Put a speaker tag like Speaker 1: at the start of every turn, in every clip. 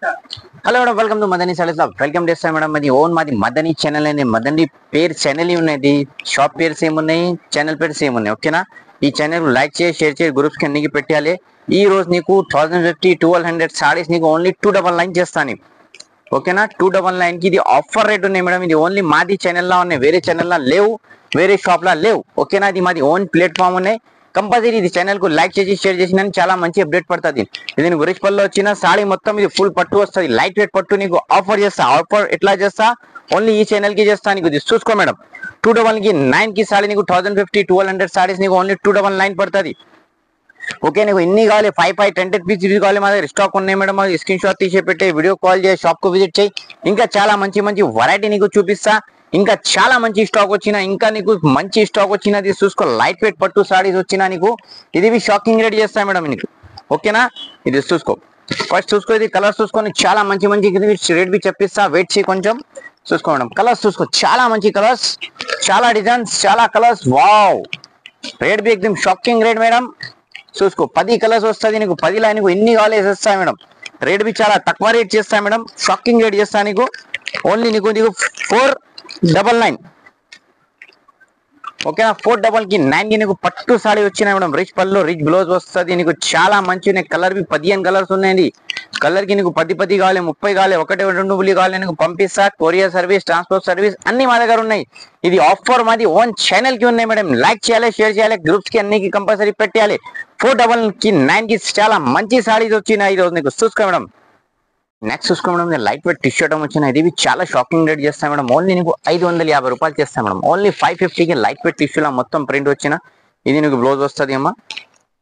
Speaker 1: Hello madam, welcome to Madani saris లో welcome చేస్తాను madam. అది ఓన్ మాది మదనీ ఛానల్ అనేది మదనీ పేరు ఛానల్ ఉన్నది. షాప్ పేరు సేమ్ ఉన్నాయి, ఛానల్ పేరు సేమ్ ఉన్నాయి. ఓకేనా, ఈ ఛానల్ లైక్ చేసి షేర్ చేసి గ్రూప్స్ కి అన్నికి పెట్టాలి. ఈ రోజు నీకు 1050 1200 సారీస్ నీకు ఓన్లీ 299 చేస్తాను. ఓకేనా, 299 కి ఇది ఆఫర్ రేట్ ఉన్నాయి మేడం. ఇది ఓన్లీ మాది ఛానల్ లా ఉన్నాయి, వేరే ఛానల్ లా లేవు, వేరే షాప్ లా లేవు. ఓకేనా, ఇది మాది ఓన్ ప్లాట్ఫామ్ ఉన్నాయి. కంపల్సరీ ఇది ఛానల్ కు లైక్ చేసి షేర్ చేసిన చాలా మంచి అప్డేట్ పడుతుంది. ఇది నీకు రిచ్ పల్లో వచ్చిన సాడీ మొత్తం ఇది ఫుల్ పట్టు వస్తుంది, లైట్ వెయిట్ పట్టు నీకు ఆఫర్ చేస్తా. ఆఫర్ ఎట్లా చేస్తా, ఓన్లీ ఈ ఛానల్ కి చేస్తా. నీకు ఇది చూసుకో మేడం, 299 కి సాడీ నీకు 1050 1200 సాడీస్ నీకు ఓన్లీ 299 పడుతుంది. ఓకే, నీకు ఇన్ని కావాలి 5 10 పీస్ కావాలి, మా దగ్గర స్టాక్ ఉన్నాయి మేడం. స్క్రీన్ షాట్ తీసి పెట్టి వీడియో కాల్ చేసి షాప్ కు విజిట్ చేయి. ఇంకా చాలా మంచి మంచి వెరైటీ నీకు చూపిస్తా. ఇంకా చాలా మంచి స్టాక్ వచ్చిన, ఇంకా నీకు మంచి స్టాక్ వచ్చినది చూసుకో. లైట్ వెయిట్ పట్టు సారీస్ వచ్చినా నీకు ఇది షాకింగ్ రేట్ చేస్తా మేడం నీకు. ఓకేనా, ఇది చూసుకో, ఫస్ట్ చూసుకో. ఇది కలర్స్ చూసుకొని చాలా మంచి మంచి రేట్ బి చెప్పిస్తా. వెయిట్ చేయి కొంచెం, చూసుకో మేడం. కలర్స్ చూసుకో, చాలా మంచి కలర్స్, చాలా డిజైన్స్, చాలా కలర్స్. వావ్, రేట్ బి ఎక్దమ్ షాకింగ్ రేట్ మేడం. చూసుకో, 10 కలర్స్ వస్తుంది నీకు. 10 నీకు ఎన్ని కావాలి వేసేస్తా మేడం. రేట్ బి చాలా తక్కువ రేట్ చేస్తా మేడం, షాకింగ్ రేట్ చేస్తా నీకు. ఓన్లీ నీకు 499. ఓకేనా, 499 కి నీకు పట్టు సాడీ వచ్చినాయి మేడం. రిచ్ పళ్ళు, రిచ్ బ్లౌజ్ వస్తుంది నీకు. చాలా మంచి ఉన్నాయి. కలర్ బి 15 కలర్స్ ఉన్నాయి. కలర్ కి నీకు 10 కావాలి, 30 కావాలి, 1 2 బుల్లి కావాలి నీకు పంపిస్తా. కొరియర్ సర్వీస్, ట్రాన్స్పోర్ట్ సర్వీస్ అన్ని మా దగ్గర ఉన్నాయి. ఇది ఆఫర్ మాది ఓన్ ఛానల్ కి ఉన్నాయి మేడం. లైక్ చేయాలి, షేర్ చేయాలి, గ్రూప్స్ కి అన్నికి కంపల్సరీ పెట్టాలి. 499 కి చాలా మంచి సాడీస్ వచ్చినాయి ఈ రోజు నీకు. చూసుకో మేడం. నెక్స్ట్ చూసుకో madam, light weight T shirt వచ్చిన. ఇది చాలా షాకింగ్ రేట్ చేస్తా మేడం. ఓన్లీ నీకు 550 రూపాయలు చేస్తా మేడం. ఓన్లీ 550కి లైట్ వెయిట్ టిష్యూలా మొత్తం ప్రింట్ వచ్చిన. ఇది నీకు బ్లౌజ్ వస్తుంది అమ్మా.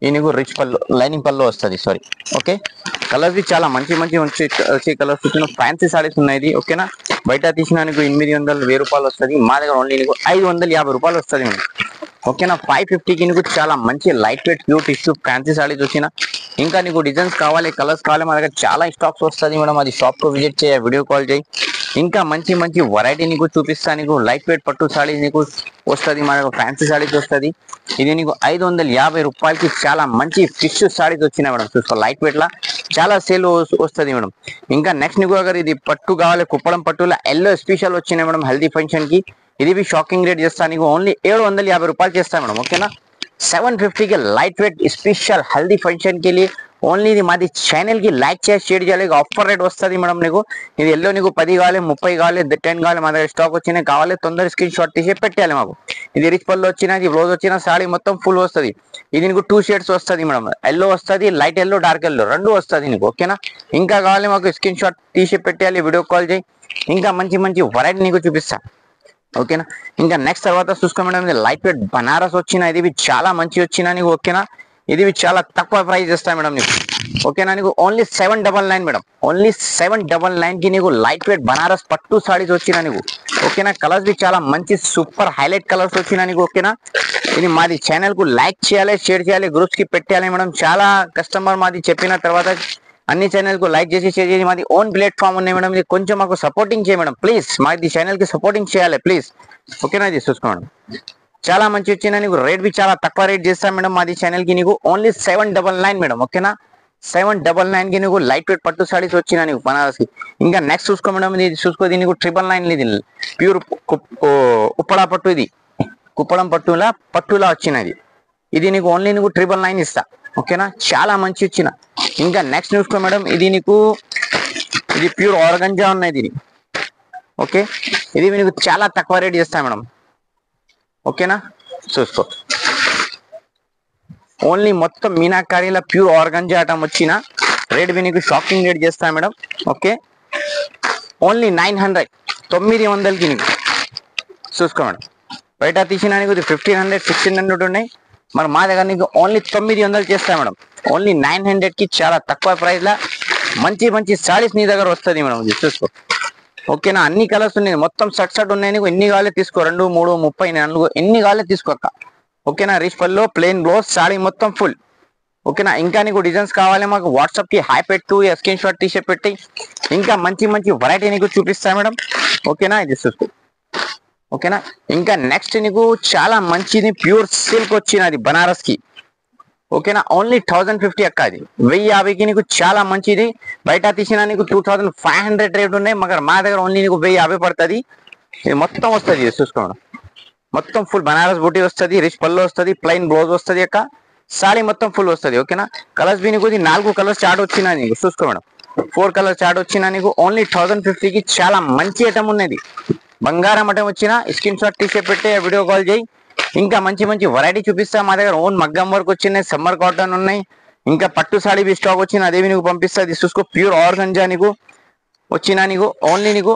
Speaker 1: ఇది నీకు రిచ్ పళ్ళు, లైనింగ్ పళ్ళు వస్తుంది. Sorry, okay. కలర్స్ చాలా మంచి మంచి వచ్చి కలర్స్ వచ్చిన ఫ్యాన్సీ సారీస్ ఉన్నాయి. ఓకేనా, బయట తీసిన నీకు 800 1000 రూపాయలు వస్తుంది. మా దగ్గర ఓన్లీ నీకు 550 రూపాయలు వస్తుంది మేడం. ఓకేనా, 550కి నీకు చాలా మంచి light weight pure tissue fancy saris వచ్చిన. ఇంకా నీకు డిజైన్స్ కావాలి, కలర్స్ కావాలి, మా దగ్గర చాలా స్టాక్స్ వస్తుంది మేడం. అది షాప్ కు విజిట్ చేయ, వీడియో కాల్ చేయి. ఇంకా మంచి మంచి వెరైటీ నీకు చూపిస్తా. నీకు లైట్ వెయిట్ పట్టు సారీస్ నీకు వస్తుంది, మా దగ్గర ఫ్యాన్సీ సారీస్ వస్తుంది. ఇది నీకు 550 రూపాయలకి చాలా మంచి ఫిష్ సారీస్ వచ్చినాయి మేడం. చూసుకో, లైట్ వెయిట్ లా చాలా సేల్ వస్తుంది మేడం. ఇంకా నెక్స్ట్ నీకు అగర్ ఇది పట్టు కావాలి, కుప్పడం పట్టులో ఎల్లో స్పెషల్ వచ్చినాయి మేడం హల్దీ ఫంక్షన్ కి. ఇది షాకింగ్ రేట్ చేస్తా నీకు. ఓన్లీ 750 రూపాయలు చేస్తా మేడం. ఓకేనా, 750 के लाइट वेट स्पेशल हल्दी फंक्शन के लिए ఓన్లీ ఇది మాది ఛానల్ కి లైక్ చేసి షేర్ చేయాలి. ఆఫర్ రేట్ వస్తుంది మేడం నీకు. ఇది ఎల్లో నీకు 10 కావాలి, 30 కావాలి, 10 కావాలి, మా దగ్గర స్టాక్ వచ్చినాయి. కావాలి తొందర స్క్రీన్ షాట్ తీసి పెట్టాలి మాకు. ఇది రిచ్ పళ్ళు వచ్చిన, ఇది బ్లౌజ్ వచ్చిన, సాడీ మొత్తం ఫుల్ వస్తుంది. ఇది నీకు 2 షేడ్స్ వస్తుంది మేడం. ఎల్లో వస్తుంది, లైట్ ఎల్లో, డార్క్ ఎల్లో రెండు వస్తుంది నీకు. ఓకేనా, ఇంకా కావాలి మాకు స్క్రీన్ షాట్ తీసి పెట్టాలి, వీడియో కాల్ చేయి. ఇంకా మంచి మంచి వెరైటీ నీకు చూపిస్తా. ఓకేనా, ఇంకా నెక్స్ట్ తర్వాత చూసుకో మేడం, ఇది లైట్ వెయిట్ బనారస్ వచ్చిన. ఇది చాలా మంచి వచ్చిన నీకు. ఓకేనా, ఇది చాలా తక్కువ ప్రైస్ ఇస్తా మేడం నీకు. ఓకేనా, నీకు ఓన్లీ 799 మేడం. ఓన్లీ 799 కి నీకు లైట్ వెయిట్ బనారస్ పట్టు సారీస్ వచ్చిన నీకు. ఓకేనా, కలర్స్ బి చాలా మంచి సూపర్ హైలైట్ కలర్స్ వచ్చిన నీకు. ఓకేనా, ఇది మాది ఛానల్ కు లైక్ చేయాలి, షేర్ చేయాలి, గ్రూప్స్ కి పెట్టాలి మేడం. చాలా కస్టమర్ మాది చెప్పిన తర్వాత అన్ని ఛానల్ కు లైక్ చేసి షేర్ చేసి మాది ఓన్ ప్లాట్ఫామ్ ఉన్నాయి మేడం. ఇది కొంచెం మాకు సపోర్టింగ్ చేయ మేడం ప్లీజ్. మాది ఛానల్ కి సపోర్టింగ్ చేయాలి ప్లీజ్. ఓకేనా, ఇది చూసుకోండి. చాలా మంచి వచ్చిన నీకు. రేట్ బి చాలా తక్కువ రేట్ చేస్తాం మేడం మాది ఛానల్ కి నీకు. Only 799 madam. ఓకేనా, 799 కి నీకు లైట్ వెయిట్ పట్టు సారీస్ వచ్చిన నీకు బనారస్ కి. ఇంకా నెక్స్ట్ చూసుకో మేడం, ఇది చూసుకో. ఇది నీకు 999 ఇది ప్యూర్ ఉప్పడా పట్టు. ఇది కుప్పడం పట్టులా వచ్చినది. ఇది నీకు ఓన్లీ నీకు 999 ఇస్తా. ఓకేనా, చాలా మంచి వచ్చిన. ఇంకా నెక్స్ట్ చూసుకో మేడం, ఇది నీకు ఇది ప్యూర్ ఆర్గంజా ఉన్నది ఇది. ఓకే, ఇది నీకు చాలా తక్కువ రేట్ చేస్తా మేడం. ఓకేనా, చూసుకో. ఓన్లీ మొత్తం మీనాకారీల ప్యూర్ ఆర్గంజా ఐటమ్ వచ్చిన. రేట్ బి నీకు షాకింగ్ రేట్ చేస్తా మేడం. ఓకే, ఓన్లీ 900 900కి నీకు. చూసుకో మేడం, బయట తీసిన నీకు 1500 1600 ఉన్నాయి. మరి మా దగ్గర నీకు ఓన్లీ 900 చేస్తా మేడం. ఓన్లీ 900కి చాలా తక్కువ ప్రైస్ లా మంచి మంచి సారీస్ నీ దగ్గర వస్తుంది మేడం. చూసుకో. ఓకేనా, అన్ని కలర్స్ ఉన్నాయి, మొత్తం సెట్ ఉన్నాయి నీకు. ఎన్ని కావాలి తీసుకో, 2 3 30 4 ఎన్ని కావాలి తీసుకోక. ఓకేనా, రిచ్ పల్లో ప్లెయిన్ బ్లౌజ్ సారీ మొత్తం ఫుల్. ఓకేనా, ఇంకా నీకు డిజైన్స్ కావాలి మాకు వాట్సాప్ కి హాయ్ పెట్టు, స్క్రీన్ షాట్ తీసి పెట్టి ఇంకా మంచి మంచి వెరైటీ నీకు చూపిస్తా మేడం. ఓకేనా, ఇది చూసుకో. ఓకేనా, ఇంకా నెక్స్ట్ నీకు చాలా మంచిది ప్యూర్ సిల్క్ వచ్చినది బనారస్ కి. ఓకేనా, ఓన్లీ 1050 అక్క. అది 1050కి నీకు చాలా మంచిది. బయట తీసినా నీకు 2500 రేట్ ఉన్నాయి, మగర్ మా దగ్గర ఓన్లీ నీకు 1050 పడుతుంది. ఇది మొత్తం వస్తుంది, ఇది చూసుకోండి. మొత్తం ఫుల్ బనారస్ బూటీ వస్తుంది, రిచ్ పళ్ళు వస్తుంది, ప్లెయిన్ బ్లౌజ్ వస్తుంది అక్క. సారీ మొత్తం ఫుల్ వస్తుంది. ఓకేనా, కలర్స్ బి నీకు 4 కలర్స్ చార్ట్ వచ్చినా నీకు చూసుకో మేడం. 4 కలర్స్ చార్ట్ వచ్చినా నీకు ఓన్లీ 1050కి చాలా మంచి ఐటమ్ ఉన్నది. బంగారం ఐటమ్ వచ్చినా స్క్రీన్ షాట్ తీసే పెట్టే వీడియో కాల్ చేయి. ఇంకా మంచి మంచి వెరైటీ చూపిస్తా. మా దగ్గర ఓన్ మగ్గం వర్క్ వచ్చినాయి, సమ్మర్ కాటన్ ఉన్నాయి, ఇంకా పట్టు సాడీ బి స్టాక్ వచ్చిన అదేవి నీకు పంపిస్తా. ఇది చూసుకో, ప్యూర్ ఆర్గంజా నీకు వచ్చినా నీకు ఓన్లీ నీకు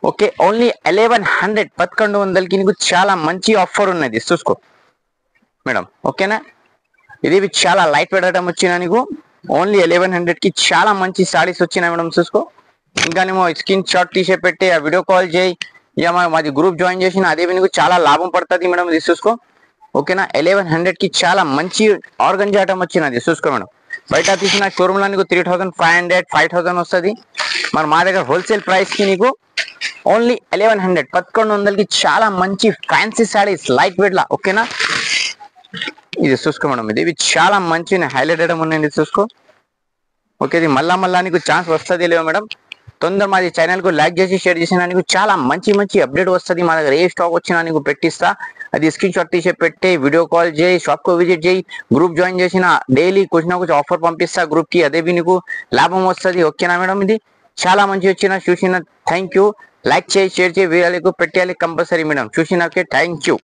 Speaker 1: ఓకే ఓన్లీ 1100 నీకు చాలా మంచి ఆఫర్ ఉన్నది చూసుకో మేడం. ఓకేనా, ఇది చాలా లైట్ వెయిట్ ఐటమ్ వచ్చినా నీకు ఓన్లీ 1100కి చాలా మంచి సారీస్ వచ్చినాయి మేడం చూసుకో. ఇంకా నేమో స్క్రీన్ షాట్ తీసే పెట్టి ఆ వీడియో కాల్ చేయి. ఇక మాది గ్రూప్ జాయిన్ చేసిన అదే నీకు చాలా లాభం పడుతుంది మేడం. ఇది చూసుకో. ఓకేనా, 1100కి చాలా మంచి ఆర్గంజా ఐటమ్ వచ్చినది చూసుకో మేడం. బయట తీసిన షోరూమ్లో నీకు 3500 5000 వస్తుంది. మరి మా దగ్గర హోల్సేల్ ప్రైస్కి నీకు ఓన్లీ 1100కి చాలా మంచి ఫ్యాన్సీ సారీస్ లైట్ వెయిట్ లా. ఓకేనా, ఇది చూసుకో మేడం. ఇది చాలా మంచి హైలైట్ ఐటమ్ ఉన్నాయి చూసుకో. ఓకే, ఇది మళ్ళా నీకు ఛాన్స్ వస్తుంది లేవు మేడం. తొందర మాది ఛానల్కు లైక్ చేసి షేర్ చేసినా నీకు చాలా మంచి మంచి అప్డేట్ వస్తుంది. మా దగ్గర ఏ స్టాక్ వచ్చినా నీకు పెట్టిస్తా. అది స్క్రీన్ షాట్ తీసి పెట్టి వీడియో కాల్ చేయి, షాప్కు విజిట్ చేయి, గ్రూప్ జాయిన్ చేసిన డైలీ కొంచెం ఆఫర్ పంపిస్తా గ్రూప్కి, అదే నీకు లాభం వస్తుంది. ఓకేనా మేడం, ఇది చాలా మంచి వచ్చిన చూసిన థ్యాంక్ యూ. లైక్ చేయి, షేర్ చేయి, వీడియోలకు పెట్టేయాలి కంపల్సరీ మేడం. చూసినాకే థ్యాంక్ యూ.